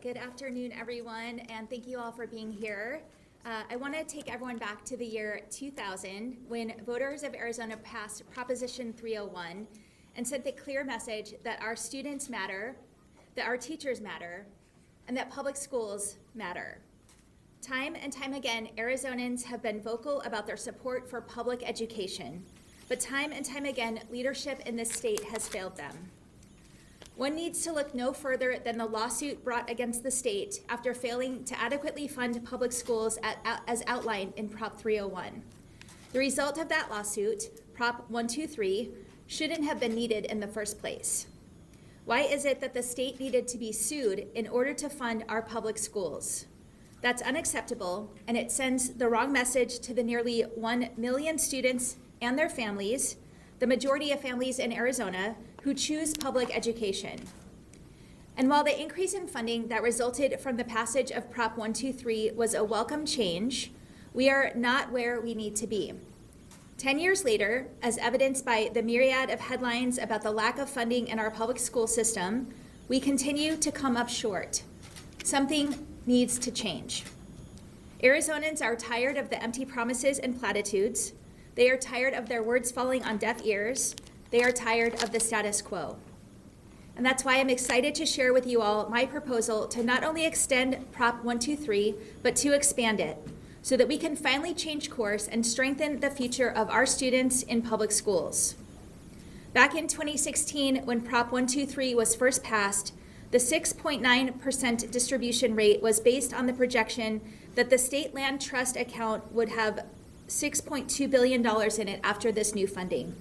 Good afternoon, everyone, and thank you all for being here. I want to take everyone back to the year 2000 when voters of Arizona passed Proposition 301 and sent the clear message that our students matter, that our teachers matter, and that public schools matter. Time and time again, Arizonans have been vocal about their support for public education, but time and time again, leadership in this state has failed them. One needs to look no further than the lawsuit brought against the state after failing to adequately fund public schools as outlined in Prop 301. The result of that lawsuit, Prop 123, shouldn't have been needed in the first place. Why is it that the state needed to be sued in order to fund our public schools? That's unacceptable, and it sends the wrong message to the nearly 1 million students and their families, the majority of families in Arizona, who choose public education. And while the increase in funding that resulted from the passage of Prop 123 was a welcome change, we are not where we need to be. 10 years later, as evidenced by the myriad of headlines about the lack of funding in our public school system, we continue to come up short. Something needs to change. Arizonans are tired of the empty promises and platitudes. They are tired of their words falling on deaf ears. They are tired of the status quo. And that's why I'm excited to share with you all my proposal to not only extend Prop 123, but to expand it so that we can finally change course and strengthen the future of our students in public schools. Back in 2016, when Prop 123 was first passed, the 6.9% distribution rate was based on the projection that the state land trust account would have $6.2 billion in it after this new funding.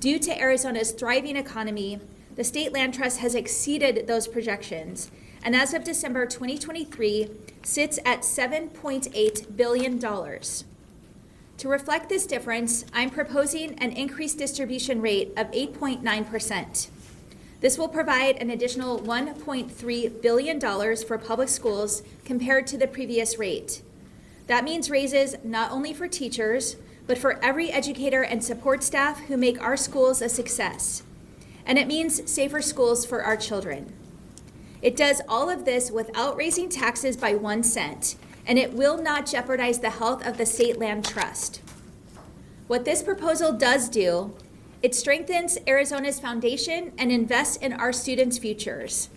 Due to Arizona's thriving economy, the state land trust has exceeded those projections, and as of December 2023, sits at $7.8 billion. To reflect this difference, I'm proposing an increased distribution rate of 8.9%. This will provide an additional $1.3 billion for public schools compared to the previous rate. That means raises not only for teachers, but for every educator and support staff who make our schools a success. And it means safer schools for our children. It does all of this without raising taxes by 1 cent, and it will not jeopardize the health of the state land trust. What this proposal does do, it strengthens Arizona's foundation and invests in our students' futures.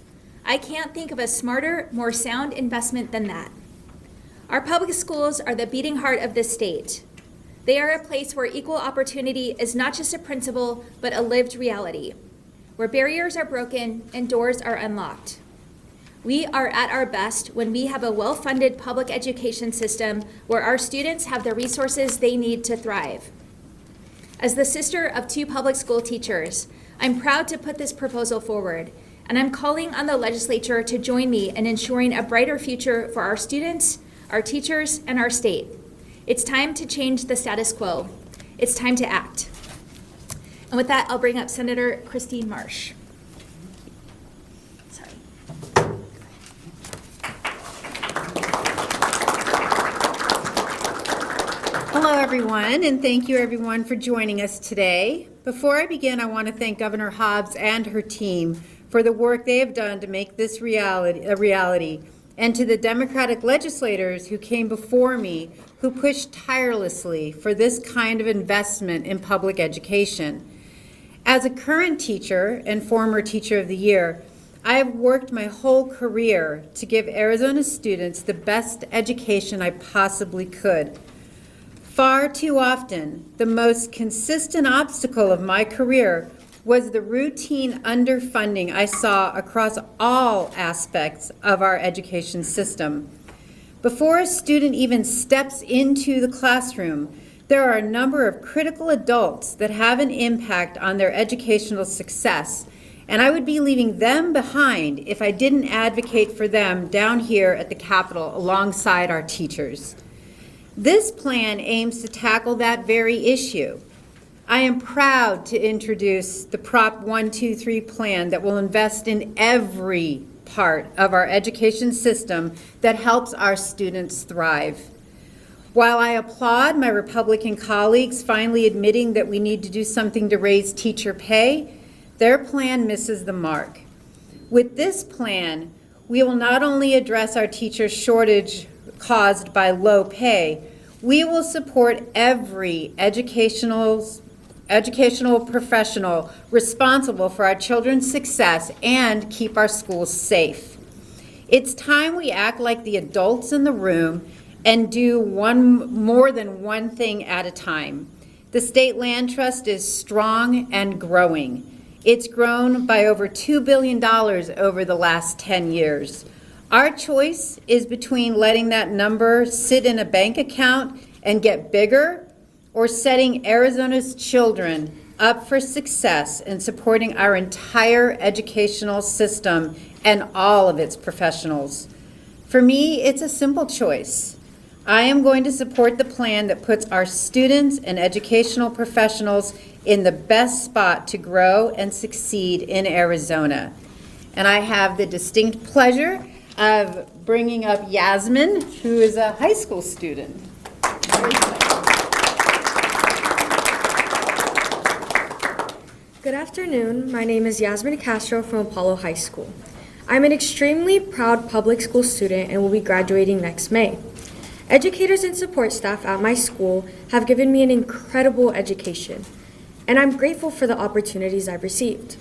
I can't think of a smarter, more sound investment than that. Our public schools are the beating heart of this state. They are a place where equal opportunity is not just a principle, but a lived reality, where barriers are broken and doors are unlocked. We are at our best when we have a well-funded public education system where our students have the resources they need to thrive. As the sister of 2 public school teachers, I'm proud to put this proposal forward, and I'm calling on the legislature to join me in ensuring a brighter future for our students, our teachers, and our state. It's time to change the status quo. It's time to act. And with that, I'll bring up Senator Christine Marsh. Sorry. Hello, everyone, and thank you, everyone, for joining us today. Before I begin, I want to thank Governor Hobbs and her team for the work they have done to make this a reality, and to the Democratic legislators who came before me who pushed tirelessly for this kind of investment in public education. As a current teacher and former Teacher of the Year, I have worked my whole career to give Arizona students the best education I possibly could. Far too often, the most consistent obstacle of my career was the routine underfunding I saw across all aspects of our education system. Before a student even steps into the classroom, there are a number of critical adults that have an impact on their educational success, and I would be leaving them behind if I didn't advocate for them down here at the Capitol alongside our teachers. This plan aims to tackle that very issue. I am proud to introduce the Prop 123 plan that will invest in every part of our education system that helps our students thrive. While I applaud my Republican colleagues finally admitting that we need to do something to raise teacher pay, their plan misses the mark. With this plan, we will not only address our teacher shortage caused by low pay, we will support every educational professional responsible for our children's success and keep our schools safe. It's time we act like the adults in the room and do more than one thing at a time. The State Land Trust is strong and growing. It's grown by over $2 billion over the last 10 years. Our choice is between letting that number sit in a bank account and get bigger, or setting Arizona's children up for success and supporting our entire educational system and all of its professionals. For me, it's a simple choice. I am going to support the plan that puts our students and educational professionals in the best spot to grow and succeed in Arizona. And I have the distinct pleasure of bringing up Yasmin, who is a high school student. Good afternoon. My name is Yasmin Castro from Apollo High School. I'm an extremely proud public school student and will be graduating next May. Educators and support staff at my school have given me an incredible education, and I'm grateful for the opportunities I've received.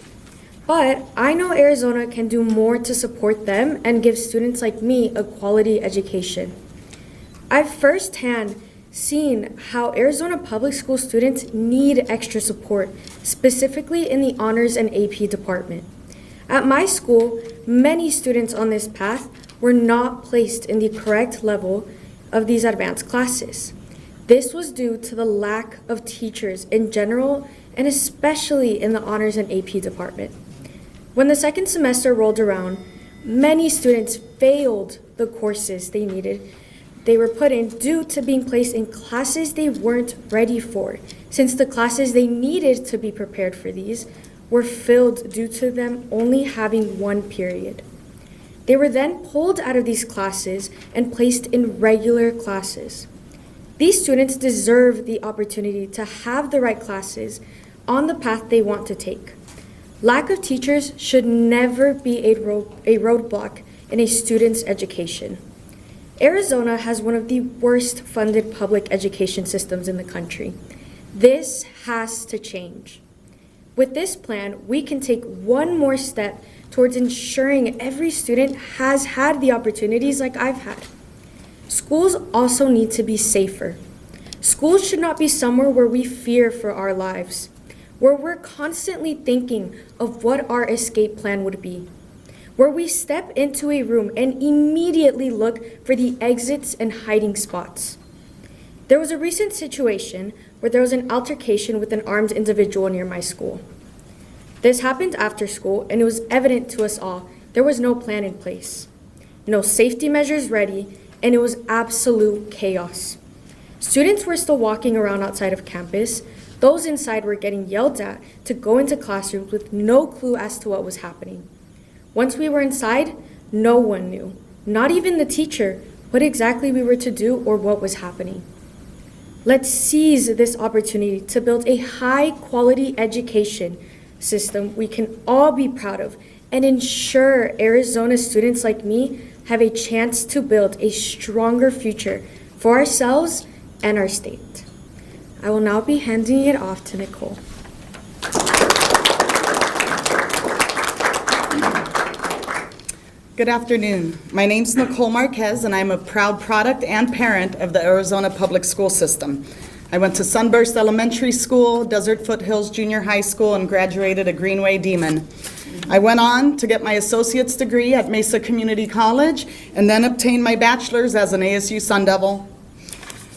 But I know Arizona can do more to support them and give students like me a quality education. I've firsthand seen how Arizona public school students need extra support, specifically in the honors and AP department. At my school, many students on this path were not placed in the correct level of these advanced classes. This was due to the lack of teachers in general and especially in the honors and AP department. When the second semester rolled around, many students failed the courses they were put in due to being placed in classes they weren't ready for, since the classes they needed to be prepared for these were filled due to them only having one period. They were then pulled out of these classes and placed in regular classes. These students deserve the opportunity to have the right classes on the path they want to take. Lack of teachers should never be a roadblock in a student's education. Arizona has one of the worst funded public education systems in the country. This has to change. With this plan, we can take one more step towards ensuring every student has had the opportunities like I've had. Schools also need to be safer. Schools should not be somewhere where we fear for our lives, where we're constantly thinking of what our escape plan would be, where we step into a room and immediately look for the exits and hiding spots. There was a recent situation where there was an altercation with an armed individual near my school. This happened after school, and it was evident to us all there was no plan in place, no safety measures ready, and it was absolute chaos. Students were still walking around outside of campus. Those inside were getting yelled at to go into classrooms with no clue as to what was happening. Once we were inside, no one knew, not even the teacher, what exactly we were to do or what was happening. Let's seize this opportunity to build a high-quality education system we can all be proud of and ensure Arizona students like me have a chance to build a stronger future for ourselves and our state. I will now be handing it off to Nicole. Good afternoon. My name's Nicole Marquez, and I'm a proud product and parent of the Arizona Public School System. I went to Sunburst Elementary School, Desert Foothills Junior High School, and graduated at Greenway Demon. I went on to get my associate's degree at Mesa Community College and then obtained my bachelor's as an ASU Sun Devil.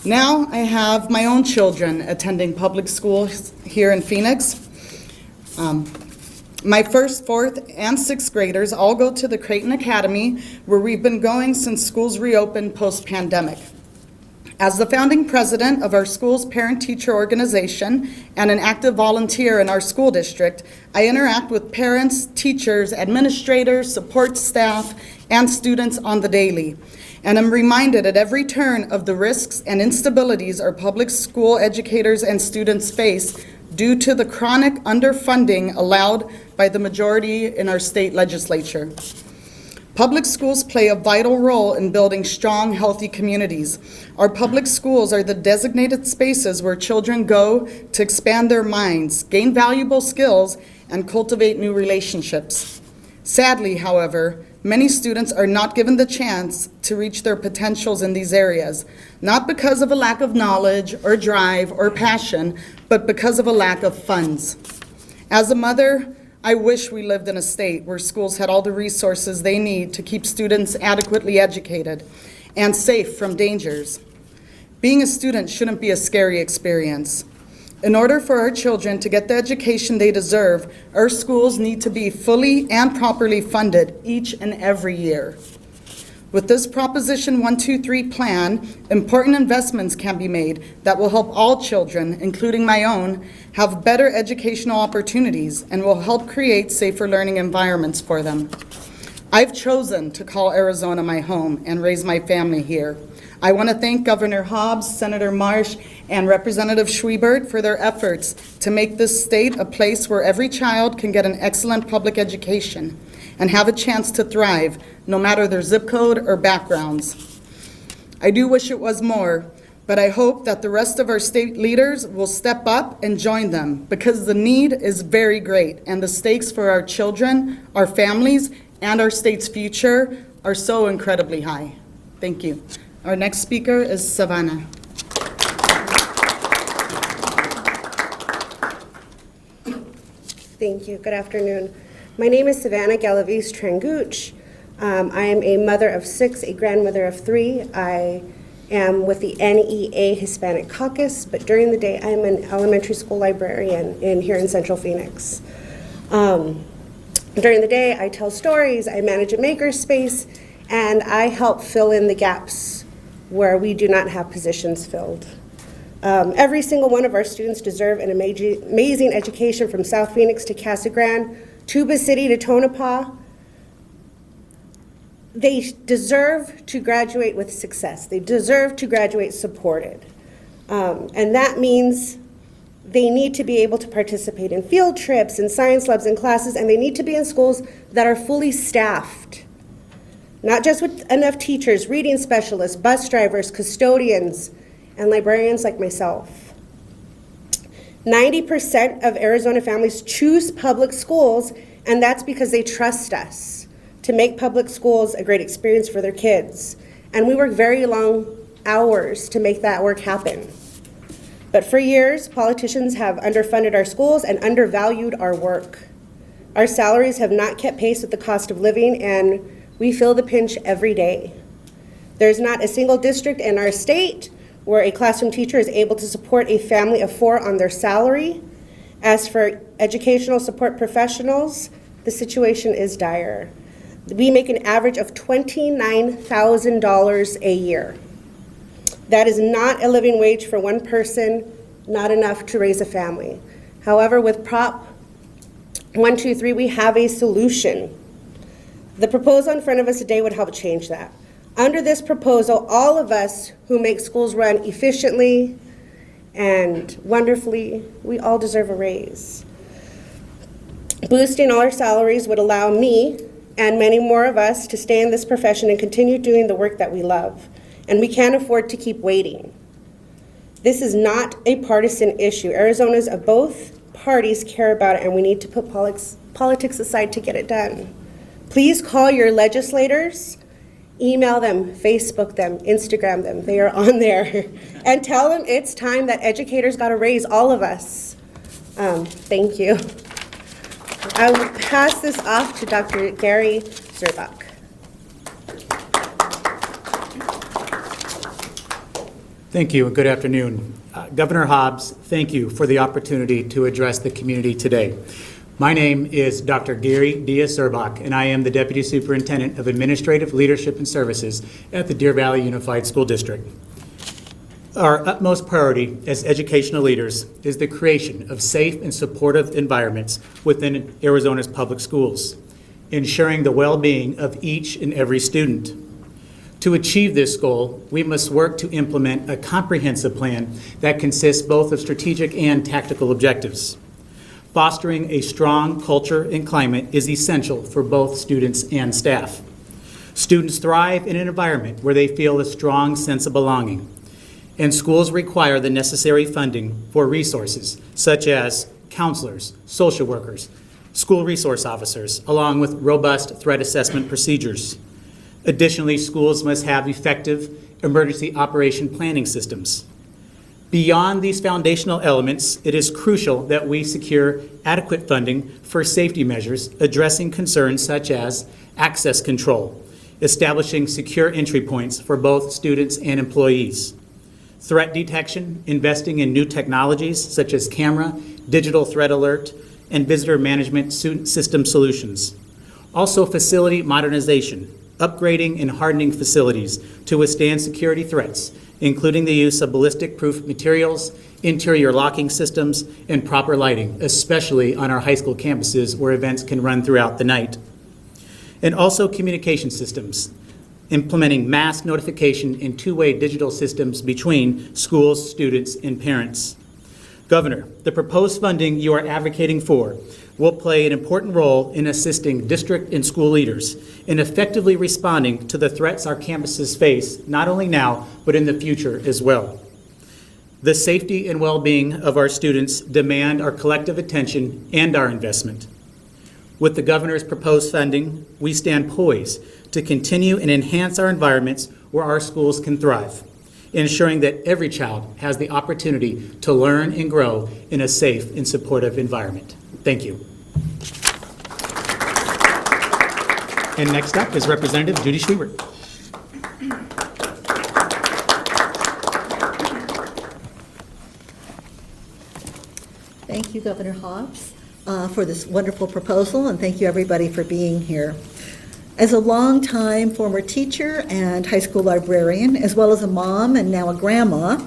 Now I have my own children attending public schools here in Phoenix. My first, fourth, and sixth graders all go to the Creighton Academy, where we've been going since schools reopened post-pandemic. As the founding president of our school's parent-teacher organization and an active volunteer in our school district, I interact with parents, teachers, administrators, support staff, and students on the daily. And I'm reminded at every turn of the risks and instabilities our public school educators and students face due to the chronic underfunding allowed by the majority in our state legislature. Public schools play a vital role in building strong, healthy communities. Our public schools are the designated spaces where children go to expand their minds, gain valuable skills, and cultivate new relationships. Sadly, however, many students are not given the chance to reach their potentials in these areas, not because of a lack of knowledge or drive or passion, but because of a lack of funds. As a mother, I wish we lived in a state where schools had all the resources they need to keep students adequately educated and safe from dangers. Being a student shouldn't be a scary experience. In order for our children to get the education they deserve, our schools need to be fully and properly funded each and every year. With this Proposition 123 plan, important investments can be made that will help all children, including my own, have better educational opportunities and will help create safer learning environments for them. I've chosen to call Arizona my home and raise my family here. I want to thank Governor Hobbs, Senator Marsh, and Representative Schwiebert for their efforts to make this state a place where every child can get an excellent public education and have a chance to thrive, no matter their zip code or backgrounds. I do wish it was more, but I hope that the rest of our state leaders will step up and join them, because the need is very great and the stakes for our children, our families, and our state's future are so incredibly high. Thank you. Our next speaker is Savannah. Thank you. Good afternoon. My name is Savannah Galaviz Tranguch. I am a mother of 6, a grandmother of 3. I am with the NEA Hispanic Caucus, but during the day I am an elementary school librarian here in Central Phoenix. During the day I tell stories, I manage a makerspace, and I help fill in the gaps where we do not have positions filled. Every single one of our students deserve an amazing education, from South Phoenix to Casa Grande, Tuba City to Tonopah. They deserve to graduate with success. They deserve to graduate supported. And that means they need to be able to participate in field trips and science labs and classes, and they need to be in schools that are fully staffed. Not just with enough teachers, reading specialists, bus drivers, custodians, and librarians like myself. 90% of Arizona families choose public schools, and that's because they trust us to make public schools a great experience for their kids. And we work very long hours to make that work happen. But for years, politicians have underfunded our schools and undervalued our work. Our salaries have not kept pace with the cost of living, and we feel the pinch every day. There's not a single district in our state where a classroom teacher is able to support a family of 4 on their salary. As for educational support professionals, the situation is dire. We make an average of $29,000 a year. That is not a living wage for one person, not enough to raise a family. However, with Prop 123, we have a solution. The proposal in front of us today would help change that. Under this proposal, all of us who make schools run efficiently and wonderfully, we all deserve a raise. Boosting all our salaries would allow me and many more of us to stay in this profession and continue doing the work that we love. And we can't afford to keep waiting. This is not a partisan issue. Arizonans of both parties care about it, and we need to put politics aside to get it done. Please call your legislators, email them, Facebook them, Instagram them. They are on there. And tell them it's time that educators got to raise all of us. Thank you. I will pass this off to Dr. Gary Zerbach. Thank you and good afternoon. Governor Hobbs, thank you for the opportunity to address the community today. My name is Dr. Gary Diaz-Zerbach, and I am the Deputy Superintendent of Administrative Leadership and Services at the Deer Valley Unified School District. Our utmost priority as educational leaders is the creation of safe and supportive environments within Arizona's public schools, ensuring the well-being of each and every student. To achieve this goal, we must work to implement a comprehensive plan that consists both of strategic and tactical objectives. Fostering a strong culture and climate is essential for both students and staff. Students thrive in an environment where they feel a strong sense of belonging, and schools require the necessary funding for resources such as counselors, social workers, school resource officers, along with robust threat assessment procedures. Additionally, schools must have effective emergency operation planning systems. Beyond these foundational elements, it is crucial that we secure adequate funding for safety measures addressing concerns such as access control, establishing secure entry points for both students and employees, threat detection, investing in new technologies such as camera, digital threat alert, and visitor management system solutions. Also, facility modernization, upgrading and hardening facilities to withstand security threats, including the use of ballistic-proof materials, interior locking systems, and proper lighting, especially on our high school campuses where events can run throughout the night. And also communication systems, implementing mass notification and two-way digital systems between schools, students, and parents. Governor, the proposed funding you are advocating for will play an important role in assisting district and school leaders in effectively responding to the threats our campuses face, not only now, but in the future as well. The safety and well-being of our students demand our collective attention and our investment. With the governor's proposed funding, we stand poised to continue and enhance our environments where our schools can thrive, ensuring that every child has the opportunity to learn and grow in a safe and supportive environment. Thank you. And next up is Representative Judy Schwiebert. Thank you, Governor Hobbs, for this wonderful proposal, and thank you, everybody, for being here. As a longtime former teacher and high school librarian, as well as a mom and now a grandma,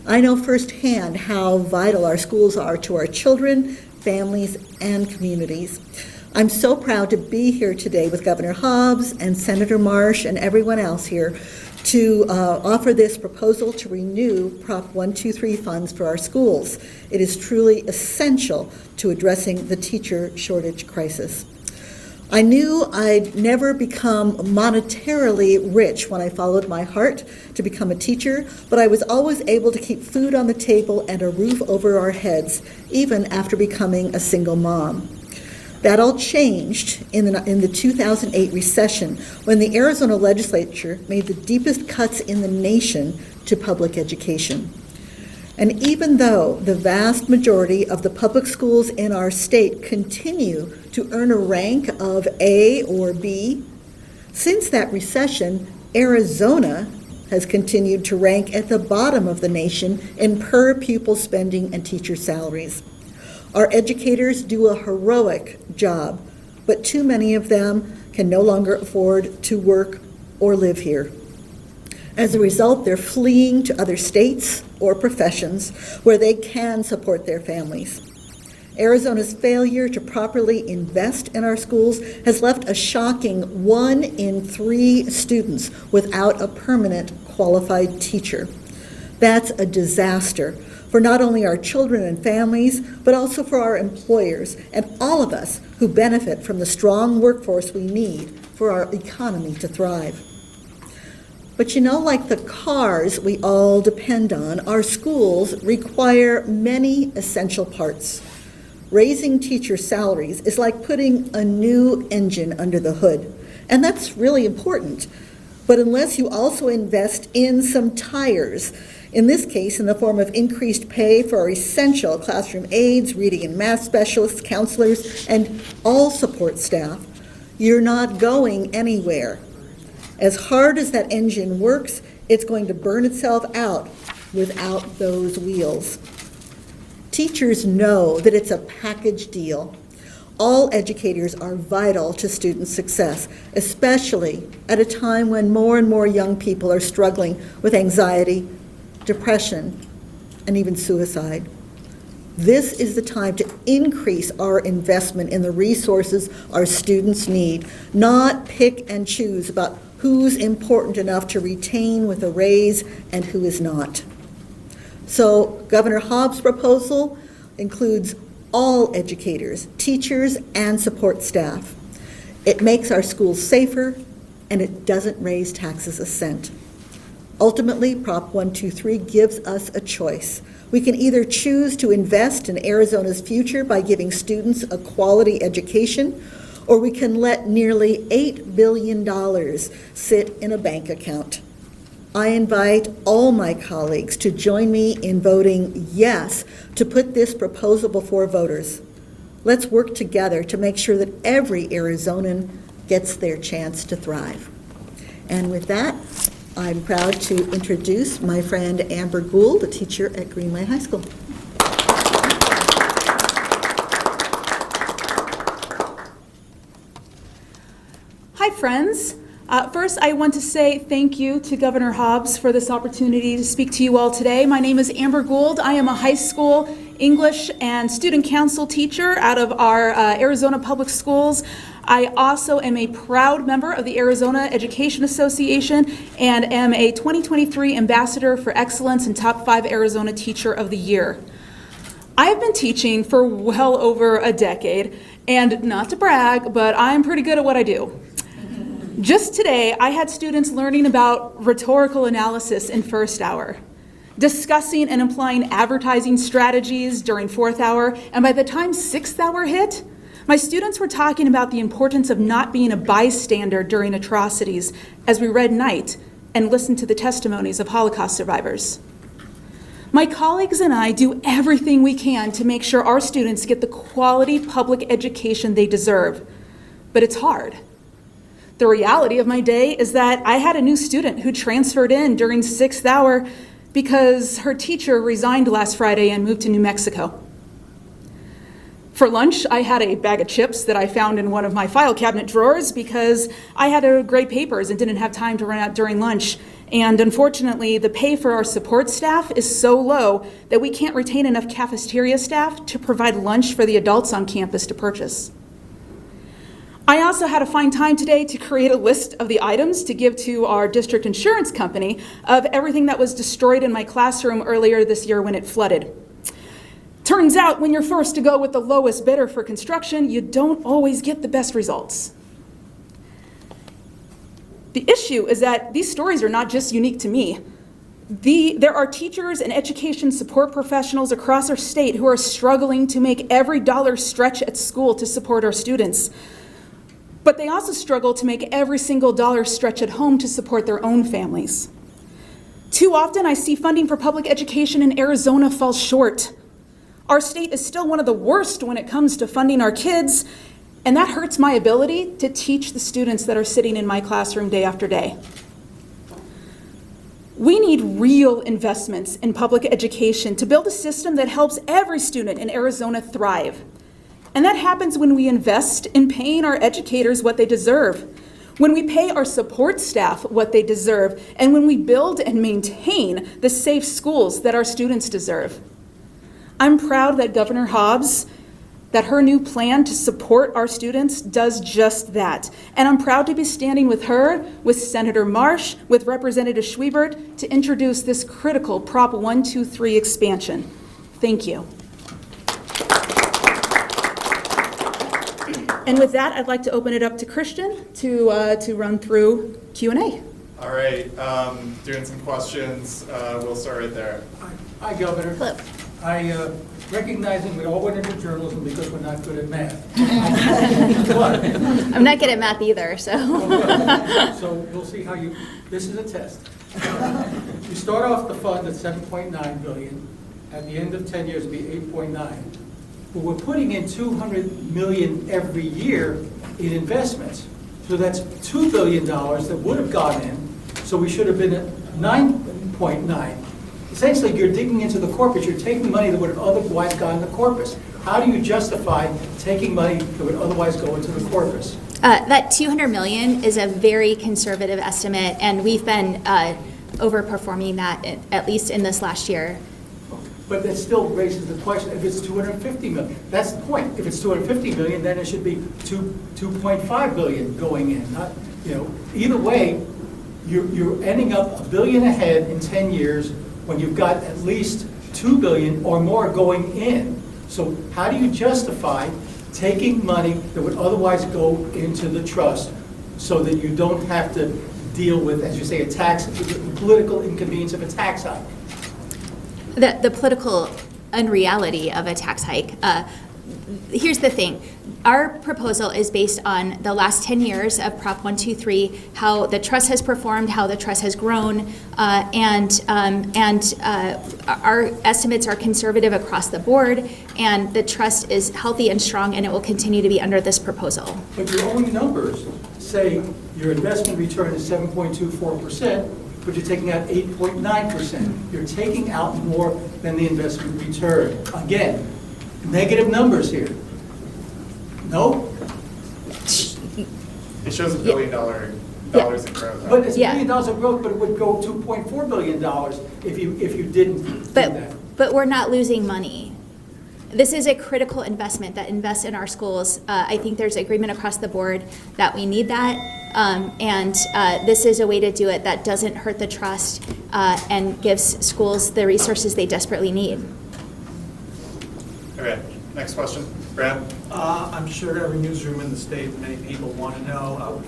I know firsthand how vital our schools are to our children, families, and communities. I'm so proud to be here today with Governor Hobbs and Senator Marsh and everyone else here to offer this proposal to renew Prop 123 funds for our schools. It is truly essential to addressing the teacher shortage crisis. I knew I'd never become monetarily rich when I followed my heart to become a teacher, but I was always able to keep food on the table and a roof over our heads, even after becoming a single mom. That all changed in the 2008 recession when the Arizona legislature made the deepest cuts in the nation to public education. And even though the vast majority of the public schools in our state continue to earn a rank of A or B, since that recession, Arizona has continued to rank at the bottom of the nation in per pupil spending and teacher salaries. Our educators do a heroic job, but too many of them can no longer afford to work or live here. As a result, they're fleeing to other states or professions where they can support their families. Arizona's failure to properly invest in our schools has left a shocking 1 in 3 students without a permanent qualified teacher. That's a disaster for not only our children and families, but also for our employers and all of us who benefit from the strong workforce we need for our economy to thrive. But you know, like the cars we all depend on, our schools require many essential parts. Raising teacher salaries is like putting a new engine under the hood, and that's really important. But unless you also invest in some tires, in this case in the form of increased pay for our essential classroom aides, reading and math specialists, counselors, and all support staff, you're not going anywhere. As hard as that engine works, it's going to burn itself out without those wheels. Teachers know that it's a package deal. All educators are vital to student success, especially at a time when more and more young people are struggling with anxiety, depression, and even suicide. This is the time to increase our investment in the resources our students need, not pick and choose about who's important enough to retain with a raise and who is not. So Governor Hobbs' proposal includes all educators, teachers, and support staff. It makes our schools safer, and it doesn't raise taxes a cent. Ultimately, Prop 123 gives us a choice. We can either choose to invest in Arizona's future by giving students a quality education, or we can let nearly $8 billion sit in a bank account. I invite all my colleagues to join me in voting yes to put this proposal before voters. Let's work together to make sure that every Arizonan gets their chance to thrive. And with that, I'm proud to introduce my friend Amber Gould, a teacher at Greenway High School. Hi, friends. First, I want to say thank you to Governor Hobbs for this opportunity to speak to you all today. My name is Amber Gould. I am a high school English and student council teacher out of our Arizona Public Schools. I also am a proud member of the Arizona Education Association and am a 2023 Ambassador for Excellence and Top 5 Arizona Teacher of the Year. I've been teaching for well over a decade, and not to brag, but I'm pretty good at what I do. Just today, I had students learning about rhetorical analysis in first hour, discussing and applying advertising strategies during fourth hour, and by the time sixth hour hit, my students were talking about the importance of not being a bystander during atrocities as we read Night and listened to the testimonies of Holocaust survivors. My colleagues and I do everything we can to make sure our students get the quality public education they deserve, but it's hard. The reality of my day is that I had a new student who transferred in during sixth hour because her teacher resigned last Friday and moved to New Mexico. For lunch, I had a bag of chips that I found in one of my file cabinet drawers because I had to grade papers and didn't have time to run out during lunch. And unfortunately, the pay for our support staff is so low that we can't retain enough cafeteria staff to provide lunch for the adults on campus to purchase. I also had to find time today to create a list of the items to give to our district insurance company of everything that was destroyed in my classroom earlier this year when it flooded. Turns out when you're forced to go with the lowest bidder for construction, you don't always get the best results. The issue is that these stories are not just unique to me. There are teachers and education support professionals across our state who are struggling to make every dollar stretch at school to support our students. But they also struggle to make every single dollar stretch at home to support their own families. Too often I see funding for public education in Arizona fall short. Our state is still one of the worst when it comes to funding our kids, and that hurts my ability to teach the students that are sitting in my classroom day after day. We need real investments in public education to build a system that helps every student in Arizona thrive. And that happens when we invest in paying our educators what they deserve, when we pay our support staff what they deserve, and when we build and maintain the safe schools that our students deserve. I'm proud that Governor Hobbs, that her new plan to support our students does just that. And I'm proud to be standing with her, with Senator Marsh, with Representative Schwiebert to introduce this critical Prop 123 expansion. Thank you. And with that, I'd like to open it up to Christian to run through Q&A. All right, doing some questions. We'll start right there. Hi, Governor. Hello. I recognizing we all went into journalism because we're not good at math. But, I'm not good at math either, so. so we'll see how you, this is a test. You start off the fund at 7.9 billion. At the end of 10 years, it'll be 8.9. But we're putting in 200 million every year in investments. So that's $2 billion that would have gone in. So we should have been at 9.9. Essentially, you're digging into the corpus. You're taking money that would have otherwise gone in the corpus. How do you justify taking money that would otherwise go into the corpus? That 200 million is a very conservative estimate, and we've been overperforming that at least in this last year. But that still raises the question, if it's 250 million, that's the point. If it's 250 million, then it should be 2.5 billion going in. Not, either way, you're ending up $1 billion ahead in 10 years when you've got at least 2 billion or more going in. So how do you justify taking money that would otherwise go into the trust so that you don't have to deal with, as you say, the political inconvenience of a tax hike. The political unreality of a tax hike. Here's the thing. Our proposal is based on the last 10 years of Prop 123, how the trust has performed, how the trust has grown, and our estimates are conservative across the board, and the trust is healthy and strong, and it will continue to be under this proposal. But your own numbers say your investment return is 7.24%, but you're taking out 8.9%. You're taking out more than the investment return. Again, negative numbers here. No? It shows $1 billion dollars in growth. But it's $1 Yeah. billion of growth, but it would go $2.4 billion if you didn't do that. But we're not losing money. This is a critical investment that invests in our schools. I think there's agreement across the board that we need that. And this is a way to do it that doesn't hurt the trust and gives schools the resources they desperately need. Okay, next question. Brad? I'm sure every newsroom in the state, many people want to know,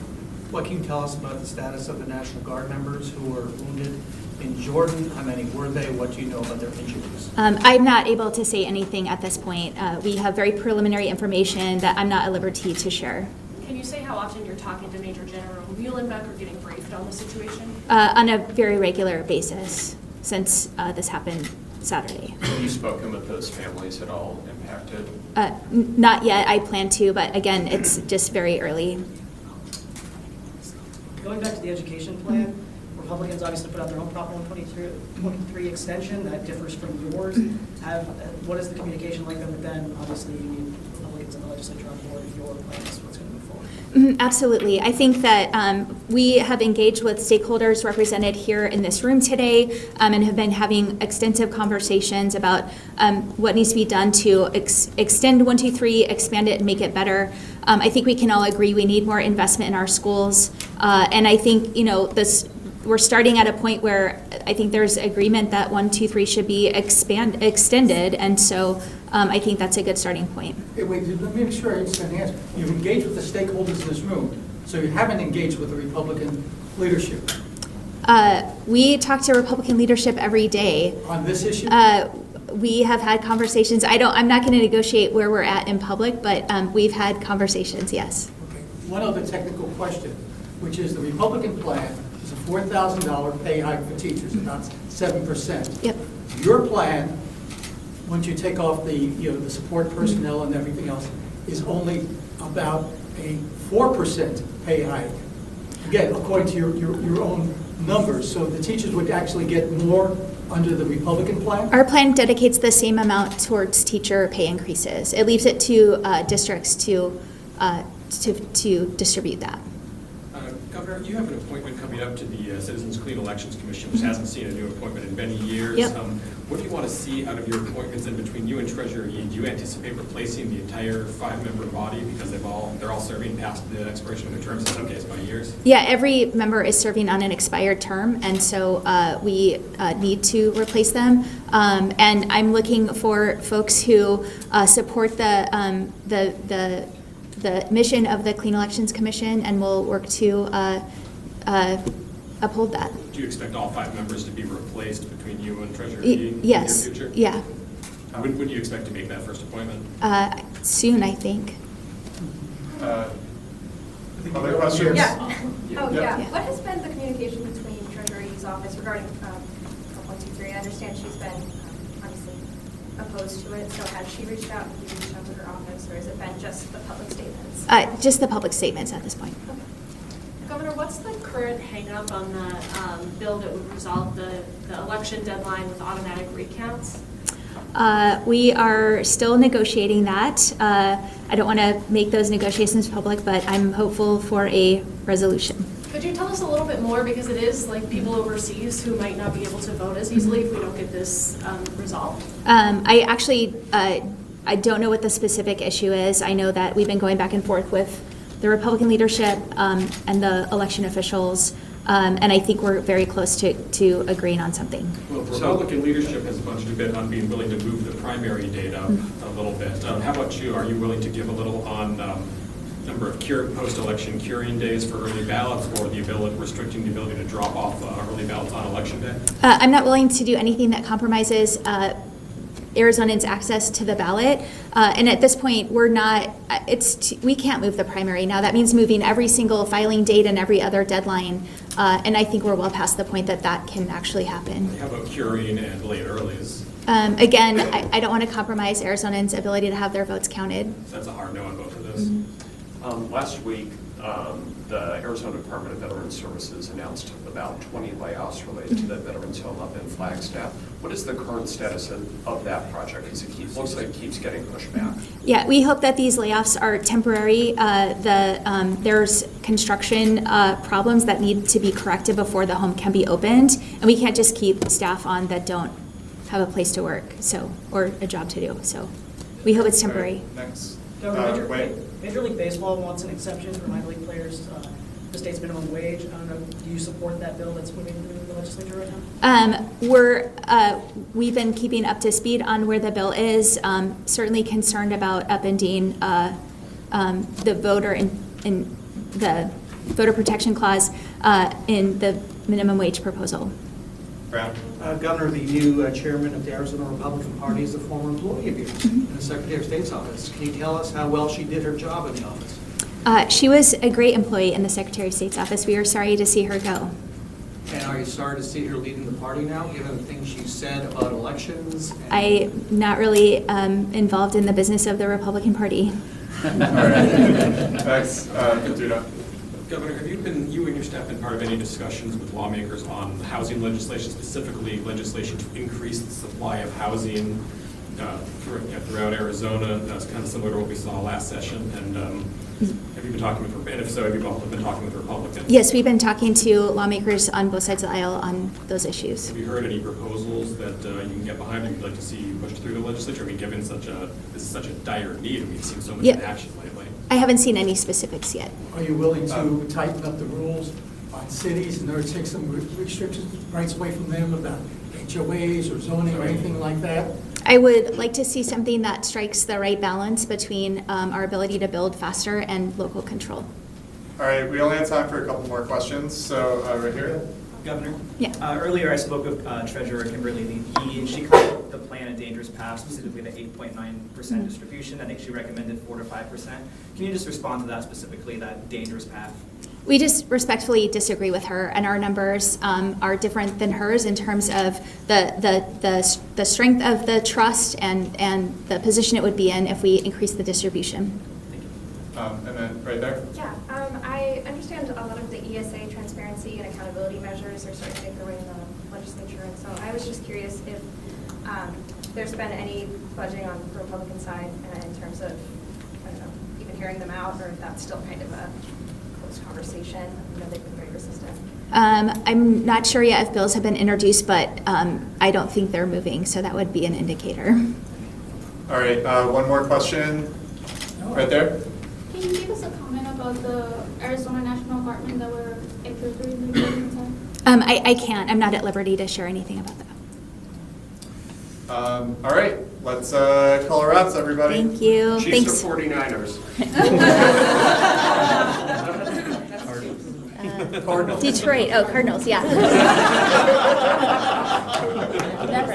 what can you tell us about the status of the National Guard members who were wounded in Jordan? How many were they? What do you know about their injuries? I'm not able to say anything at this point. We have very preliminary information that I'm not at liberty to share. Can you say how often you're talking to Major General Muhlenbeck or getting briefed on the situation? On a very regular basis since this happened Saturday. Have you spoken with those families at all impacted? Not yet. I plan to, but again, it's just very early. Going back to the education plan, Republicans obviously put out their own Prop 123 extension that differs from yours. What is the communication like with them? Obviously, you need Republicans in the legislature on board if your plan is what's going to move forward. Absolutely. I think that we have engaged with stakeholders represented here in this room today and have been having extensive conversations about what needs to be done to extend 123, expand it, and make it better. I think we can all agree we need more investment in our schools. And I think, we're starting at a point where I think there's agreement that 123 should be extended. And so I think that's a good starting point. Hey, wait, let me make sure I understand the answer. You've engaged with the stakeholders in this room, so you haven't engaged with the Republican leadership. We talk to Republican leadership every day. On this issue? We have had conversations. I'm not going to negotiate where we're at in public, but we've had conversations, yes. Okay. One other technical question, which is the Republican plan is a $4,000 pay hike for teachers, about 7%. Yep. Your plan, once you take off the support personnel and everything else, is only about a 4% pay hike. Again, according to your own numbers. So the teachers would actually get more under the Republican plan? Our plan dedicates the same amount towards teacher pay increases. It leaves it to districts to distribute that. Governor, you have an appointment coming up to the Citizens Clean Elections Commission, which hasn't seen a new appointment in many years. Yep. What do you want to see out of your appointments? And between you and Treasurer Yee, do you anticipate replacing the entire 5-member body because they're all serving past the expiration of their terms, in some cases by years? Yeah, every member is serving on an expired term, and so we need to replace them. And I'm looking for folks who support the mission of the Clean Elections Commission, and will work to uphold that. Do you expect all 5 members to be replaced between you and Treasurer Yee Yes. in the future? Yeah. When do you expect to make that first appointment? Soon, I think. Other questions? Yeah. Oh, Yep. yeah. What has been the communication between Treasurer Yee's office regarding Prop 123? I understand she's been obviously opposed to it, so has she reached out and you reached out to her office, or has it been just the public statements? Just the public statements at this point. Okay. Governor, what's the current hang-up on the bill that would resolve the election deadline with automatic recounts? We are still negotiating that. I don't want to make those negotiations public, but I'm hopeful for a resolution. Could you tell us a little bit more, because it is like people overseas who might not be able to vote as easily if we don't get this resolved? I actually, I don't know what the specific issue is. I know that we've been going back and forth with the Republican leadership and the election officials, and I think we're very close to agreeing on something. Well, Republican leadership has bunched a bit on being willing to move the primary date up a little bit. How about you? Are you willing to give a little on number of post-election curing days for early ballots, or restricting the ability to drop off early ballots on election day? I'm not willing to do anything that compromises Arizonans' access to the ballot. And at this point, we can't move the primary. Now, that means moving every single filing date and every other deadline. And I think we're well past the point that that can actually happen. How about curing and late earlies? Again, I don't want to compromise Arizonans' ability to have their votes counted. So that's a hard no on both of those. Last week, the Arizona Department of Veterans Services announced about 20 layoffs related to the Veterans Home up in Flagstaff. What is the current status of that project? Because it looks like it keeps getting pushed back. Yeah, we hope that these layoffs are temporary. There's construction problems that need to be corrected before the home can be opened, and we can't just keep staff on that don't have a place to work, or a job to do. So we hope it's temporary. Next. Major League Baseball wants an exception for minor league players, the state's minimum wage. I don't know, do you support that bill that's moving through the legislature right now? We've been keeping up to speed on where the bill is. Certainly concerned about upending the the voter protection clause in the minimum wage proposal. Brown. Governor, the new chairman of the Arizona Republican Party is a former employee of yours in the Secretary of State's office. Can you tell us how well she did her job in the office? She was a great employee in the Secretary of State's office. We are sorry to see her go. And are you sorry to see her leaving the party now, given the things she said about elections? I'm not really involved in the business of the Republican Party. All right. Thanks. Governor, have you and your staff been part of any discussions with lawmakers on housing legislation, specifically legislation to increase the supply of housing throughout Arizona? That's kind of similar to what we saw last session. And have you been talking with, and if so, have you both been talking with Republicans? Yes, we've been talking to lawmakers on both sides of the aisle on those issues. Have you heard any proposals that you can get behind that you'd like to see pushed through the legislature? I mean, given this is such a dire need, we've seen so much inaction lately. I haven't seen any specifics yet. Are you willing to tighten up the rules on cities in order to take some restrictions, rights away from them about HOAs or zoning or anything like that? I would like to see something that strikes the right balance between our ability to build faster and local control. All right, we only have time for a couple more questions, so right here. Governor? Yeah. Earlier I spoke with Treasurer Kimberly Lee, and she called the plan a dangerous path, specifically the 8.9% distribution. I think she recommended 4 to 5%. Can you just respond to that specifically, that dangerous path? We just respectfully disagree with her, and our numbers are different than hers in terms of the strength of the trust and the position it would be in if we increase the distribution. And then right there. Yeah, I understand a lot of the ESA transparency and accountability measures are starting to make their way in the legislature, and so I was just curious if there's been any budging on the Republican side in terms of, I don't know, even hearing them out, or if that's still kind of a close conversation. I know they've been very resistant. I'm not sure yet if bills have been introduced, but I don't think they're moving, so that would be an indicator. All right, one more question. Right there. Can you give us a comment about the Arizona National Guardmen that were infiltrating the building inside? I can't. I'm not at liberty to share anything about that. All right, let's call our wraps, everybody. Thank you. Chiefs Thanks. of 49ers. Cardinals. Detroit. Oh, Cardinals, yeah. Never.